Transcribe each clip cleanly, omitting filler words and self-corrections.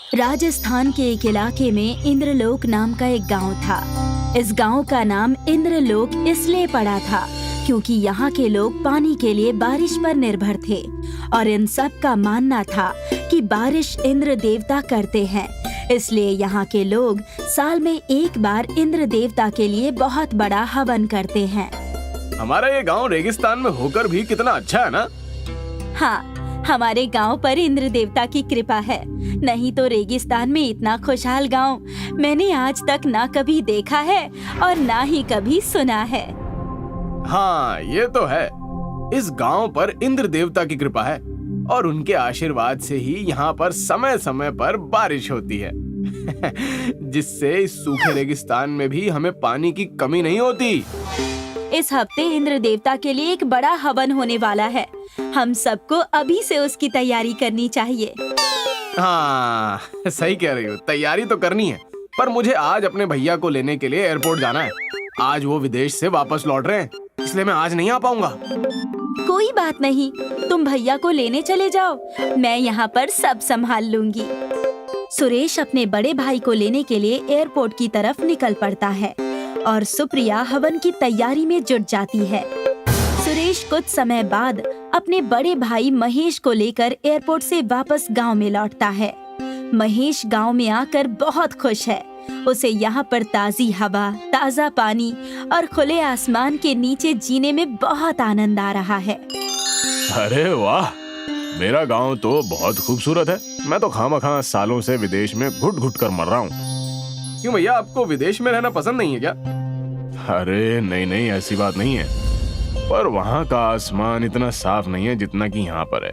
राजस्थान के एक इलाके में इंद्रलोक नाम का एक गांव था। इस गांव का नाम इंद्रलोक इसलिए पड़ा था क्योंकि यहाँ के लोग पानी के लिए बारिश पर निर्भर थे और इन सब का मानना था कि बारिश इंद्र देवता करते हैं। इसलिए यहाँ के लोग साल में एक बार इंद्र देवता के लिए बहुत बड़ा हवन करते हैं। हमारा ये गांव रेगिस्तान में होकर भी कितना अच्छा है ना? हाँ, हमारे गांव पर इंद्र देवता की कृपा है, नहीं तो रेगिस्तान में इतना खुशहाल गांव मैंने आज तक ना कभी देखा है और ना ही कभी सुना है। हाँ, ये तो है। इस गांव पर इंद्र देवता की कृपा है और उनके आशीर्वाद से ही यहाँ पर समय समय पर बारिश होती है जिससे इस सूखे रेगिस्तान में भी हमें पानी की कमी नहीं होती। इस हफ्ते इंद्र देवता के लिए एक बड़ा हवन होने वाला है। हम सबको अभी से उसकी तैयारी करनी चाहिए। हाँ, सही कह रही हो, तैयारी तो करनी है, पर मुझे आज अपने भैया को लेने के लिए एयरपोर्ट जाना है। आज वो विदेश से वापस लौट रहे हैं, इसलिए मैं आज नहीं आ पाऊंगा। कोई बात नहीं, तुम भैया को लेने चले जाओ, मैं यहाँ पर सब संभाल लूंगी। सुरेश अपने बड़े भाई को लेने के लिए एयरपोर्ट की तरफ निकल पड़ता है और सुप्रिया हवन की तैयारी में जुट जाती है। सुरेश कुछ समय बाद अपने बड़े भाई महेश को लेकर एयरपोर्ट से वापस गांव में लौटता है। महेश गांव में आकर बहुत खुश है। उसे यहाँ पर ताज़ी हवा, ताज़ा पानी और खुले आसमान के नीचे जीने में बहुत आनंद आ रहा है। अरे वाह, मेरा गांव तो बहुत खूबसूरत है। मैं तो खामखा सालों से विदेश में घुट घुट कर मर रहा हूँ। क्यों भैया, आपको विदेश में रहना पसंद नहीं है क्या? अरे नहीं, ऐसी बात नहीं है, पर वहाँ का आसमान इतना साफ नहीं है जितना कि यहाँ पर है।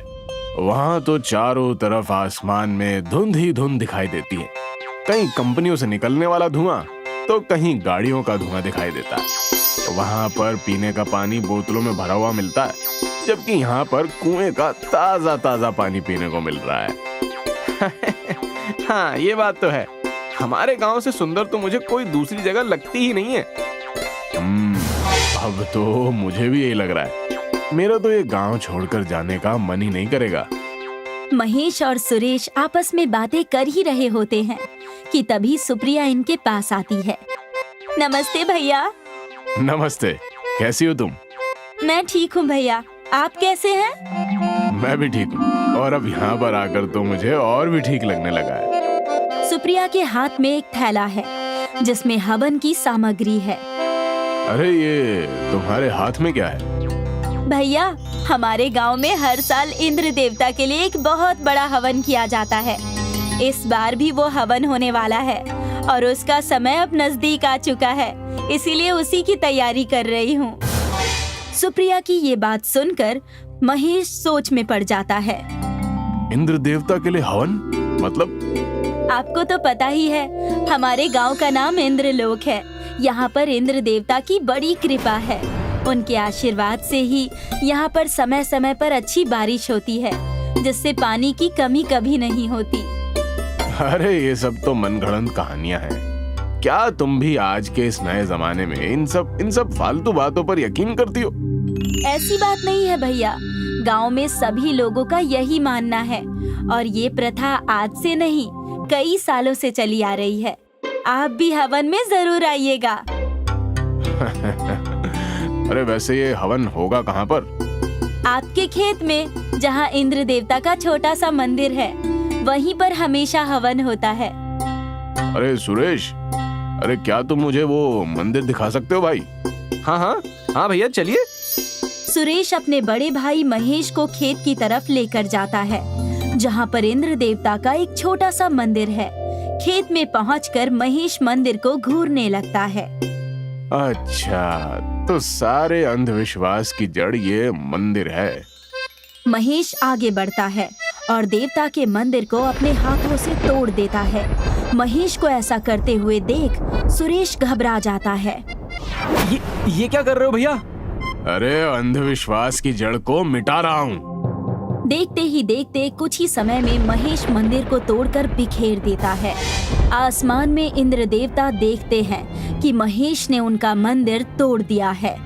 वहाँ तो चारों तरफ आसमान में धुंध ही धुंध दिखाई देती है। कहीं कंपनियों से निकलने वाला धुआं तो कहीं गाड़ियों का धुआं दिखाई देता है। वहाँ पर पीने का पानी बोतलों में भरा हुआ मिलता है, जबकि यहाँ पर कुएं का ताजा ताजा पानी पीने को मिल रहा है हाँ, ये बात तो है। हमारे गांव से सुंदर तो मुझे कोई दूसरी जगह लगती ही नहीं है। अब तो मुझे भी यही लग रहा है। मेरा तो ये गांव छोड़कर जाने का मन ही नहीं करेगा। महेश और सुरेश आपस में बातें कर ही रहे होते हैं कि तभी सुप्रिया इनके पास आती है। नमस्ते भैया। नमस्ते, कैसी हो तुम? मैं ठीक हूँ भैया, आप कैसे हैं? मैं भी ठीक हूँ, और अब यहाँ पर आकर तो मुझे और भी ठीक लगने लगा है। सुप्रिया के हाथ में एक थैला है जिसमें हवन की सामग्री है। अरे, ये तुम्हारे हाथ में क्या है? भैया, हमारे गांव में हर साल इंद्र देवता के लिए एक बहुत बड़ा हवन किया जाता है। इस बार भी वो हवन होने वाला है और उसका समय अब नजदीक आ चुका है, इसीलिए उसी की तैयारी कर रही हूँ। सुप्रिया की ये बात सुनकर महेश सोच में पड़ जाता है। इंद्र देवता के लिए हवन मतलब? आपको तो पता ही है, हमारे गांव का नाम इंद्रलोक है। यहाँ पर इंद्र देवता की बड़ी कृपा है। उनके आशीर्वाद से ही यहाँ पर समय समय पर अच्छी बारिश होती है, जिससे पानी की कमी कभी नहीं होती। अरे, ये सब तो मनगढ़ंत कहानियाँ हैं। क्या तुम भी आज के इस नए जमाने में इन सब फालतू बातों पर यकीन करती हो? ऐसी बात नहीं है भैया, गांव में सभी लोगों का यही मानना है और ये प्रथा आज से नहीं, कई सालों से चली आ रही है। आप भी हवन में जरूर आइएगा। अरे, वैसे ये हवन होगा कहाँ पर? आपके खेत में, जहाँ इंद्र देवता का छोटा सा मंदिर है, वहीं पर हमेशा हवन होता है। अरे सुरेश, अरे क्या तुम मुझे वो मंदिर दिखा सकते हो भाई? हाँ भैया, चलिए। सुरेश अपने बड़े भाई महेश को खेत की तरफ लेकर जाता है, जहाँ पर इंद्र देवता का एक छोटा सा मंदिर है। खेत में पहुंचकर महेश मंदिर को घूरने लगता है। अच्छा, तो सारे अंधविश्वास की जड़ ये मंदिर है। महेश आगे बढ़ता है और देवता के मंदिर को अपने हाथों से तोड़ देता है। महेश को ऐसा करते हुए देख सुरेश घबरा जाता है। ये क्या कर रहे हो भैया? अरे, अंधविश्वास की जड़ को मिटा रहा हूँ। देखते ही देखते कुछ ही समय में महेश मंदिर को तोड़कर बिखेर देता है। आसमान में इंद्र देवता देखते हैं कि महेश ने उनका मंदिर तोड़ दिया है,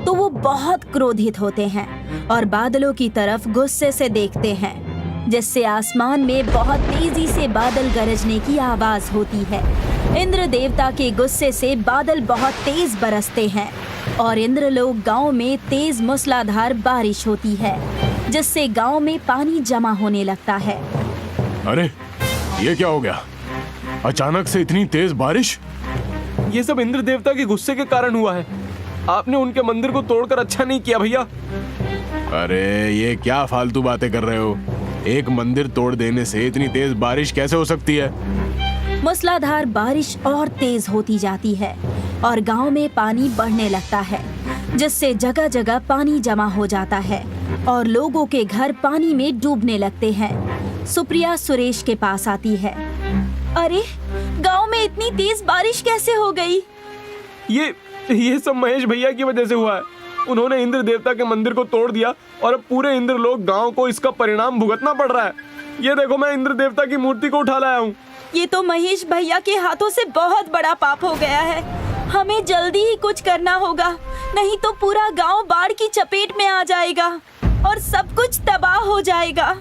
तो वो बहुत क्रोधित होते हैं और बादलों की तरफ गुस्से से देखते हैं। जिससे आसमान में बहुत तेजी से बादल गरजने की आवाज होती है। इंद्र देवता के गुस्से से बादल बहुत तेज बरसते हैं और इंद्रलोक गांव में तेज मूसलाधार बारिश होती है, जिससे गांव में पानी जमा होने लगता है। अरे ये क्या हो गया? अचानक से इतनी तेज बारिश? ये सब इंद्र देवता के गुस्से के कारण हुआ है। आपने उनके मंदिर को तोड़कर अच्छा नहीं किया भैया। अरे ये क्या फालतू बातें कर रहे हो? एक मंदिर तोड़ देने से इतनी तेज बारिश कैसे हो सकती है? मूसलाधार बारिश और तेज होती जाती है और गांव में पानी बढ़ने लगता है, जिससे जगह जगह पानी जमा हो जाता है और लोगों के घर पानी में डूबने लगते हैं। सुप्रिया सुरेश के पास आती है। अरे गांव में इतनी तेज बारिश कैसे हो गई? ये सब महेश भैया की वजह से हुआ है। उन्होंने इंद्र देवता के मंदिर को तोड़ दिया और अब पूरे इंद्रलोक गांव को इसका परिणाम भुगतना पड़ रहा है। ये देखो, मैं इंद्र देवता की मूर्ति को उठा लाया हूँ। ये तो महेश भैया के हाथों से बहुत बड़ा पाप हो गया है। हमें जल्दी ही कुछ करना होगा, नहीं तो पूरा गांव बाढ़ की चपेट में आ जाएगा और सब कुछ तबाह हो जाएगा।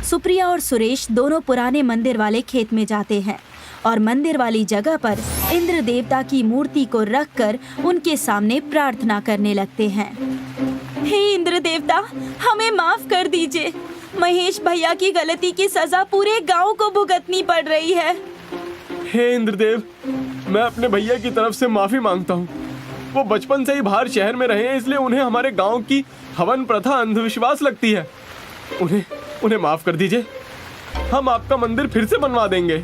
सुप्रिया और सुरेश दोनों पुराने मंदिर वाले खेत में जाते हैं और मंदिर वाली जगह पर इंद्र देवता की मूर्ति को रखकर उनके सामने प्रार्थना करने लगते हैं। हे इंद्र देवता, हमें माफ कर दीजिए। महेश भैया की गलती की सजा पूरे गांव को भुगतनी पड़ रही है। हे इंद्रदेव, मैं अपने भैया की तरफ से माफी मांगता हूँ। वो बचपन से ही बाहर शहर में रहे हैं, इसलिए उन्हें हमारे गांव की हवन प्रथा अंधविश्वास लगती है। उन्हें माफ कर दीजिए। हम आपका मंदिर फिर से बनवा देंगे।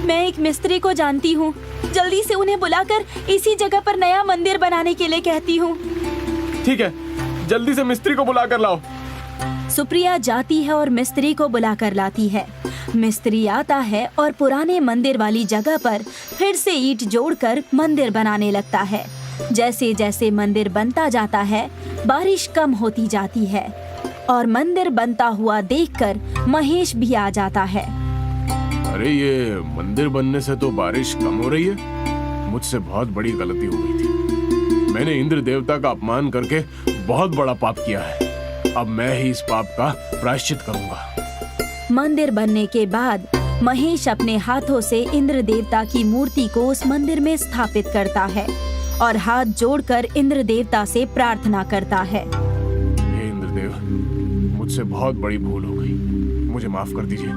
मैं एक मिस्त्री को जानती हूँ, जल्दी से उन्हें बुलाकर इसी जगह पर नया मंदिर बनाने के लिए कहती हूँ। ठीक है, जल्दी से मिस्त्री को बुला कर लाओ। सुप्रिया जाती है और मिस्त्री को बुलाकर लाती है। मिस्त्री आता है और पुराने मंदिर वाली जगह पर फिर से ईंट जोड़कर मंदिर बनाने लगता है। जैसे जैसे मंदिर बनता जाता है, बारिश कम होती जाती है और मंदिर बनता हुआ देखकर महेश भी आ जाता है। अरे ये मंदिर बनने से तो बारिश कम हो रही है। मुझसे बहुत बड़ी गलती हो गई थी। मैंने इंद्र देवता का अपमान करके बहुत बड़ा पाप किया है। अब मैं ही इस पाप का प्रायश्चित करूंगा। मंदिर बनने के बाद महेश अपने हाथों से इंद्र देवता की मूर्ति को उस मंदिर में स्थापित करता है और हाथ जोड़कर इंद्र देवता से प्रार्थना करता है। हे इंद्रदेव, मुझसे बहुत बड़ी भूल हो गई। मुझे माफ कर दीजिए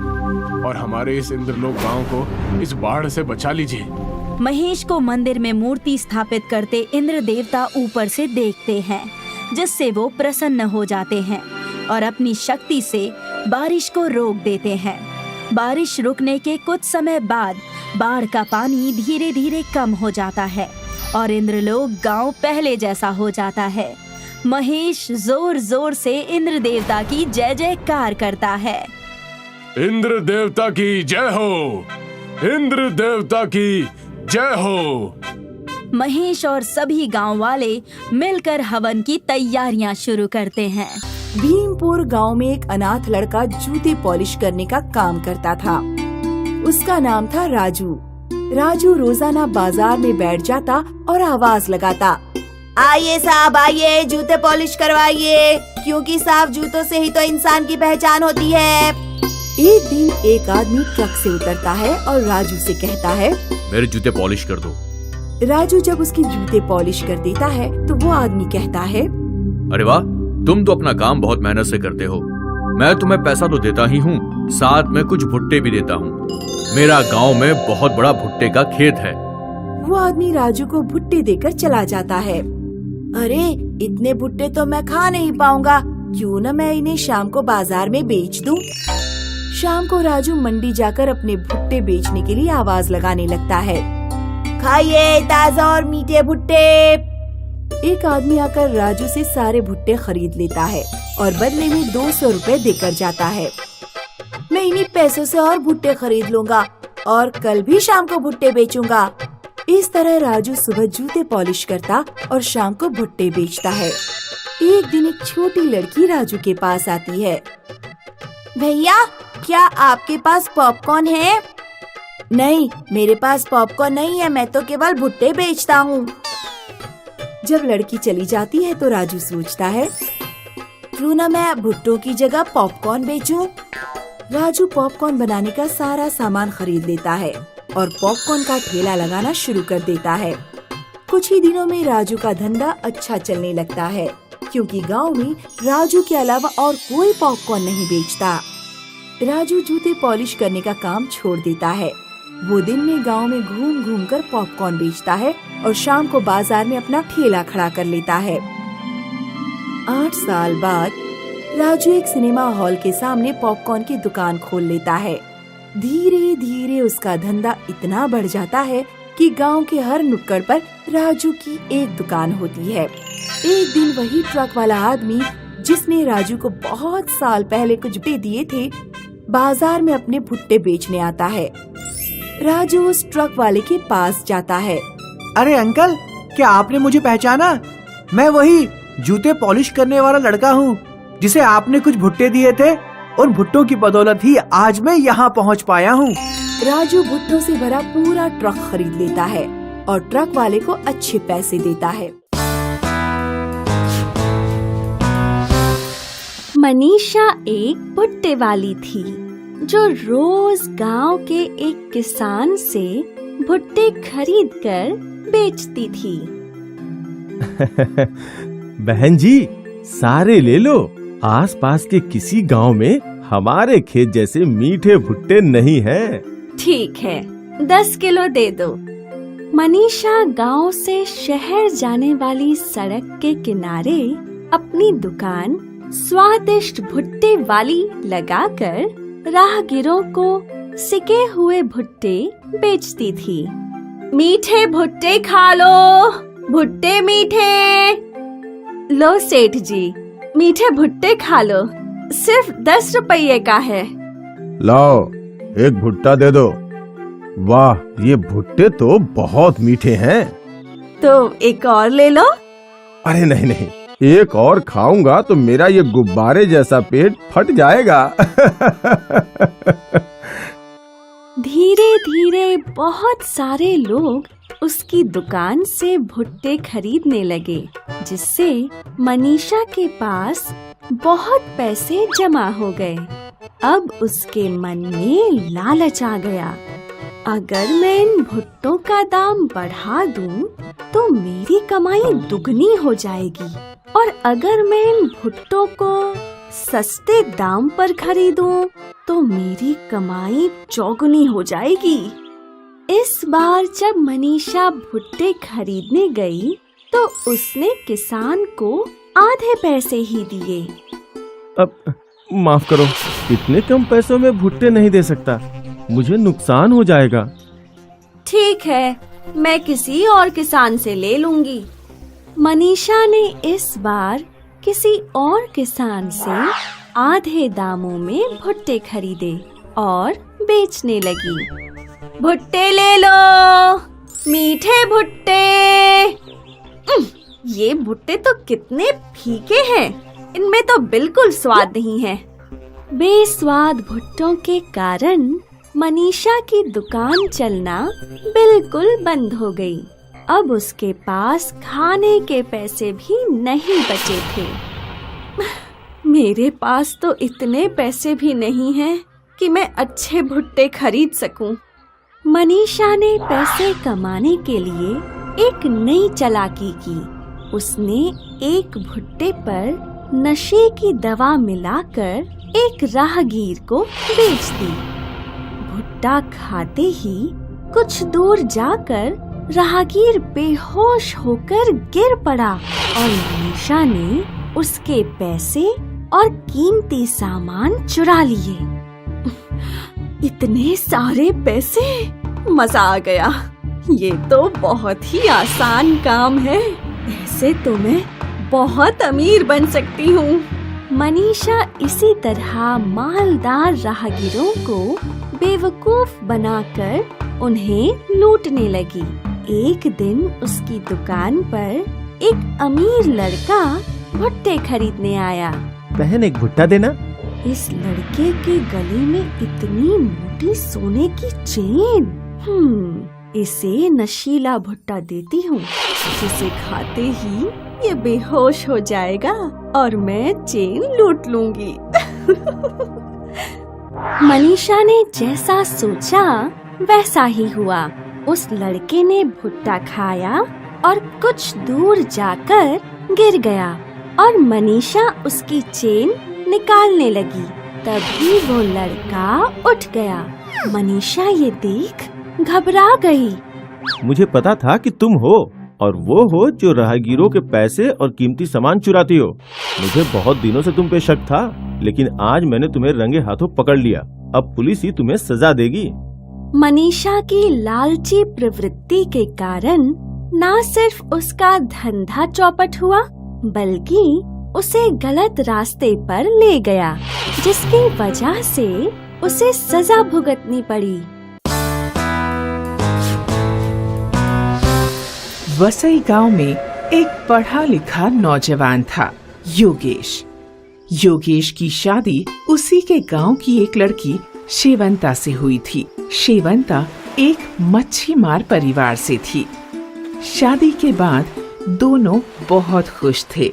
और हमारे इस इंद्रलोक गांव को इस बाढ़ से बचा लीजिए। महेश को मंदिर में मूर्ति स्थापित करते इंद्र देवता ऊपर से देखते हैं, जिससे वो प्रसन्न हो जाते हैं और अपनी शक्ति से बारिश को रोक देते हैं। बारिश रुकने के कुछ समय बाद बाढ़ का पानी धीरे धीरे कम हो जाता है और इंद्रलोक गांव पहले जैसा हो जाता है। महेश जोर जोर से इंद्र देवता की जय जयकार करता है। इंद्र देवता की जय हो! इंद्र देवता की जय हो! महेश और सभी गांव वाले मिलकर हवन की तैयारियां शुरू करते हैं। भीमपुर गांव में एक अनाथ लड़का जूते पॉलिश करने का काम करता था। उसका नाम था राजू। राजू रोजाना बाजार में बैठ जाता और आवाज लगाता, आइए साहब आइए, जूते पॉलिश करवाइए, क्योंकि साफ जूतों से ही तो इंसान की पहचान होती है। एक दिन एक आदमी ट्रक से उतरता है और राजू से कहता है, मेरे जूते पॉलिश कर दो। राजू जब उसकी जूते पॉलिश कर देता है तो वो आदमी कहता है, अरे वाह, तुम तो अपना काम बहुत मेहनत से करते हो। मैं तुम्हें पैसा तो देता ही हूँ, साथ में कुछ भुट्टे भी देता हूँ। मेरा गांव में बहुत बड़ा भुट्टे का खेत है। वो आदमी राजू को भुट्टे देकर चला जाता है। अरे इतने भुट्टे तो मैं खा नहीं पाऊंगा, क्यों न मैं इन्हें शाम को बाजार में बेच दूं। शाम को राजू मंडी जाकर अपने भुट्टे बेचने के लिए आवाज लगाने लगता है, खाइए ताजा और मीठे भुट्टे। एक आदमी आकर राजू से सारे भुट्टे खरीद लेता है और बदले में 200 रुपए देकर जाता है। मैं इन्हीं पैसों से और भुट्टे खरीद लूंगा और कल भी शाम को भुट्टे बेचूंगा। इस तरह राजू सुबह जूते पॉलिश करता और शाम को भुट्टे बेचता है। एक दिन एक छोटी लड़की राजू के पास आती है। भैया, क्या आपके पास पॉपकॉर्न है? नहीं, मेरे पास पॉपकॉर्न नहीं है, मैं तो केवल भुट्टे बेचता हूँ। जब लड़की चली जाती है तो राजू सोचता है, क्यों ना मैं भुट्टो की जगह पॉपकॉर्न बेचूं? राजू पॉपकॉर्न बनाने का सारा सामान खरीद लेता है और पॉपकॉर्न का ठेला लगाना शुरू कर देता है। कुछ ही दिनों में राजू का धंधा अच्छा चलने लगता है, क्योंकि गांव में राजू के अलावा और कोई पॉपकॉर्न नहीं बेचता। राजू जूते पॉलिश करने का काम छोड़ देता है। वो दिन में गांव में घूम घूम कर पॉपकॉर्न बेचता है और शाम को बाजार में अपना ठेला खड़ा कर लेता है। 8 साल बाद राजू एक सिनेमा हॉल के सामने पॉपकॉर्न की दुकान खोल लेता है। धीरे धीरे उसका धंधा इतना बढ़ जाता है कि गांव के हर नुक्कड़ पर राजू की एक दुकान होती है। एक दिन वही ट्रक वाला आदमी जिसने राजू को बहुत साल पहले कुछ भुट्टे दिए थे, बाजार में अपने भुट्टे बेचने आता है। राजू उस ट्रक वाले के पास जाता है। अरे अंकल, क्या आपने मुझे पहचाना? मैं वही जूते पॉलिश करने वाला लड़का हूँ जिसे आपने कुछ भुट्टे दिए थे। उन भुट्टों की बदौलत ही आज मैं यहाँ पहुँच पाया हूँ। राजू भुट्टों से भरा पूरा ट्रक खरीद लेता है और ट्रक वाले को अच्छे पैसे देता है। मनीषा एक भुट्टे वाली थी जो रोज गांव के एक किसान से भुट्टे खरीद कर बेचती थी। बहन जी, सारे ले लो। आसपास के किसी गांव में हमारे खेत जैसे मीठे भुट्टे नहीं हैं। ठीक है, 10 किलो दे दो। मनीषा गांव से शहर जाने वाली सड़क के किनारे अपनी दुकान स्वादिष्ट भुट्टे वाली लगाकर राहगीरों को सिके हुए भुट्टे बेचती थी। मीठे भुट्टे खा लो, भुट्टे मीठे। लो सेठ जी, मीठे भुट्टे खा लो, सिर्फ 10 रुपये का है। लाओ, एक भुट्टा दे दो। वाह, ये भुट्टे तो बहुत मीठे हैं। तो एक और ले लो। अरे नहीं नहीं, एक और खाऊंगा तो मेरा ये गुब्बारे जैसा पेट फट जाएगा। धीरे धीरे बहुत सारे लोग उसकी दुकान से भुट्टे खरीदने लगे, जिससे मनीषा के पास बहुत पैसे जमा हो गए। अब उसके मन में लालच आ गया। अगर मैं इन भुट्टों का दाम बढ़ा दूं, तो मेरी कमाई दुगनी हो जाएगी। और अगर मैं इन भुट्टों को सस्ते दाम पर खरीदूं, तो मेरी कमाई चौगुनी हो जाएगी। इस बार जब मनीषा भुट्टे खरीदने गई, तो उसने किसान को आधे पैसे ही दिए। अब माफ करो, इतने कम पैसों में भुट्टे नहीं दे सकता, मुझे नुकसान हो जाएगा। ठीक है, मैं किसी और किसान से ले लूंगी। मनीषा ने इस बार किसी और किसान से आधे दामों में भुट्टे खरीदे और बेचने लगी। भुट्टे ले लो, मीठे भुट्टे। ये भुट्टे तो कितने फीके हैं, इनमें तो बिल्कुल स्वाद नहीं है। बेस्वाद भुट्टों के कारण मनीषा की दुकान चलना बिल्कुल बंद हो गई। अब उसके पास खाने के पैसे भी नहीं बचे थे। मेरे पास तो इतने पैसे भी नहीं हैं कि मैं अच्छे भुट्टे खरीद सकूं। मनीषा ने पैसे कमाने के लिए एक नई चालाकी की। उसने एक भुट्टे पर नशे की दवा मिलाकर एक राहगीर को बेच दी। भुट्टा खाते ही कुछ दूर जाकर राहगीर बेहोश होकर गिर पड़ा और मनीषा ने उसके पैसे और कीमती सामान चुरा लिए। इतने सारे पैसे, मजा आ गया। ये तो बहुत ही आसान काम है, ऐसे तो मैं बहुत अमीर बन सकती हूँ। मनीषा इसी तरह मालदार राहगीरों को बेवकूफ बनाकर उन्हें लूटने लगी। एक दिन उसकी दुकान पर एक अमीर लड़का भुट्टे खरीदने आया। बहन, एक भुट्टा देना। इस लड़के के गले में इतनी मोटी सोने की चेन। इसे नशीला भुट्टा देती हूँ, जिसे खाते ही ये बेहोश हो जाएगा और मैं चेन लूट लूंगी। मनीषा ने जैसा सोचा वैसा ही हुआ। उस लड़के ने भुट्टा खाया और कुछ दूर जाकर गिर गया और मनीषा उसकी चेन निकालने लगी। तभी वो लड़का उठ गया। मनीषा ये देख घबरा गई। मुझे पता था कि तुम हो और वो हो जो राहगीरों के पैसे और कीमती सामान चुराती हो। मुझे बहुत दिनों से तुम पे शक था, लेकिन आज मैंने तुम्हें रंगे हाथों पकड़ लिया। अब पुलिस ही तुम्हें सजा देगी। मनीषा की लालची प्रवृत्ति के कारण न सिर्फ उसका धंधा चौपट हुआ, बल्कि उसे गलत रास्ते पर ले गया, जिसकी वजह से उसे सजा भुगतनी पड़ी। वसई गांव में एक पढ़ा लिखा नौजवान था, योगेश। योगेश की शादी उसी के गांव की एक लड़की शेवंता से हुई थी। शेवंता एक मच्छी मार परिवार से थी। शादी के बाद दोनों बहुत खुश थे।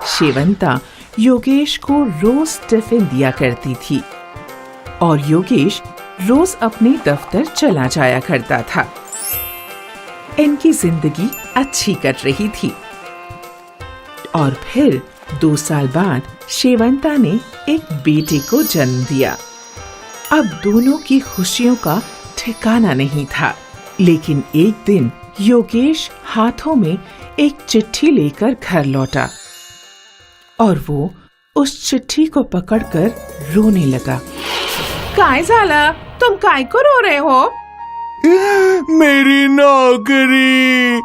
शेवंता योगेश को रोज टिफिन दिया करती थी और योगेश रोज अपने दफ्तर चला जाया करता था। इनकी जिंदगी अच्छी कट रही थी और फिर 2 साल बाद शेवंता ने एक बेटे को जन्म दिया। अब दोनों की खुशियों का ठिकाना नहीं था, लेकिन एक दिन योगेश हाथों में एक चिट्ठी लेकर घर लौटा और वो उस चिट्ठी को पकड़कर रोने लगा। काय झाला, तुम काय को रो रहे हो? मेरी नौकरी।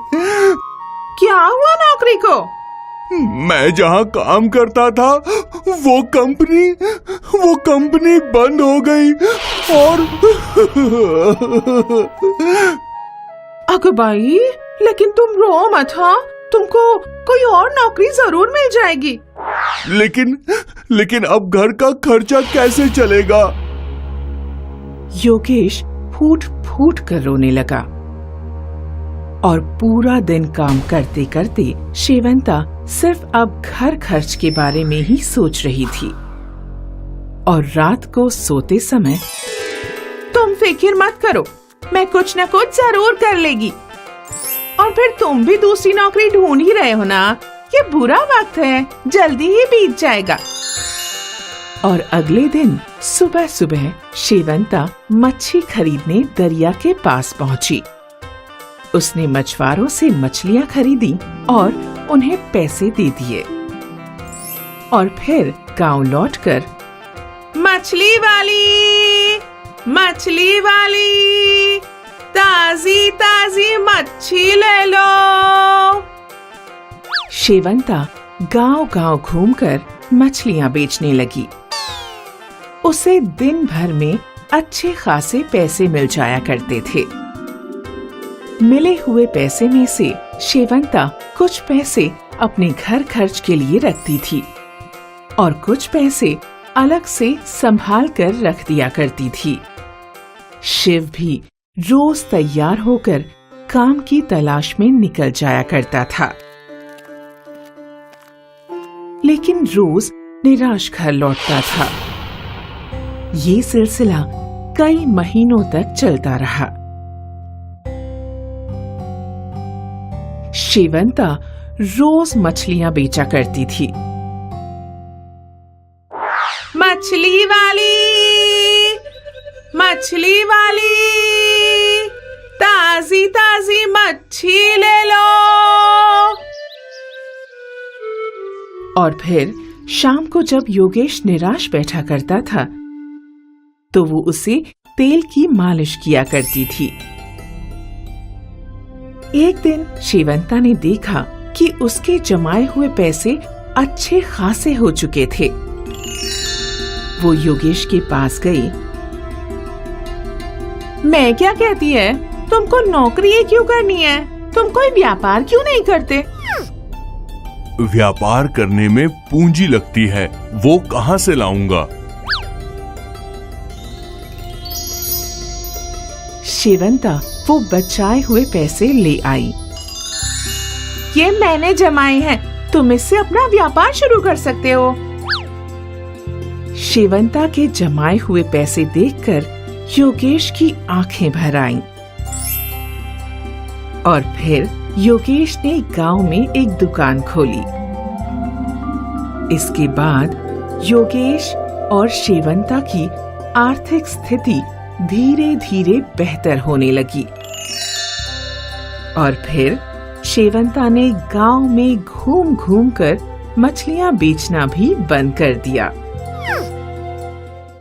क्या हुआ नौकरी को? मैं जहाँ काम करता था वो कंपनी बंद हो गई और अगर भाई, लेकिन तुम रो मत। हाँ, तुमको कोई और नौकरी जरूर मिल जाएगी। लेकिन अब घर का खर्चा कैसे चलेगा? योगेश फूट फूट कर रोने लगा और पूरा दिन काम करते करते शेवंता सिर्फ अब घर खर्च के बारे में ही सोच रही थी। और रात को सोते समय, तुम फिक्र मत करो, मैं कुछ न कुछ जरूर कर लेगी। और फिर तुम भी दूसरी नौकरी ढूंढ ही रहे हो ना, ये बुरा वक्त है, जल्दी ही बीत जाएगा। और अगले दिन सुबह सुबह शेवंता मच्छी खरीदने दरिया के पास पहुंची। उसने मछुआरों से मछलियां खरीदी और उन्हें पैसे दे दिए और फिर गांव लौटकर, मछली वाली, ताजी ताजी मच्छी ले लो। शेवंता गांव-गांव घूमकर मछलियां बेचने लगी। उसे दिन भर में अच्छे खासे पैसे मिल जाया करते थे। मिले हुए पैसे में से शेवंता कुछ पैसे अपने घर खर्च के लिए रखती थी और कुछ पैसे अलग से संभाल कर रख दिया करती थी। शिव भी रोज तैयार होकर काम की तलाश में निकल जाया करता था, लेकिन रोज निराश घर लौटता था। ये सिलसिला कई महीनों तक चलता रहा। शेवंता रोज मछलियां बेचा करती थी। मछली वाली, ताजी ताजी मच्छी ले लो। और फिर शाम को जब योगेश निराश बैठा करता था तो वो उसे तेल की मालिश किया करती थी। एक दिन शेवंता ने देखा कि उसके जमाए हुए पैसे अच्छे खासे हो चुके थे। वो योगेश के पास गई। मैं क्या कहती है, तुमको नौकरी ही क्यों करनी है? तुम कोई व्यापार क्यों नहीं करते? व्यापार करने में पूंजी लगती है, वो कहाँ से लाऊंगा? शेवंता वो बचाए हुए पैसे ले आई। ये मैंने जमाए हैं, तुम इससे अपना व्यापार शुरू कर सकते हो। शेवंता के जमाए हुए पैसे देखकर योगेश की आंखें भर आईं। और फिर योगेश ने गांव में एक दुकान खोली। इसके बाद योगेश और शेवंता की आर्थिक स्थिति धीरे धीरे बेहतर होने लगी। और फिर शेवंता ने गांव में घूम घूम कर मछलियां बेचना भी बंद कर दिया।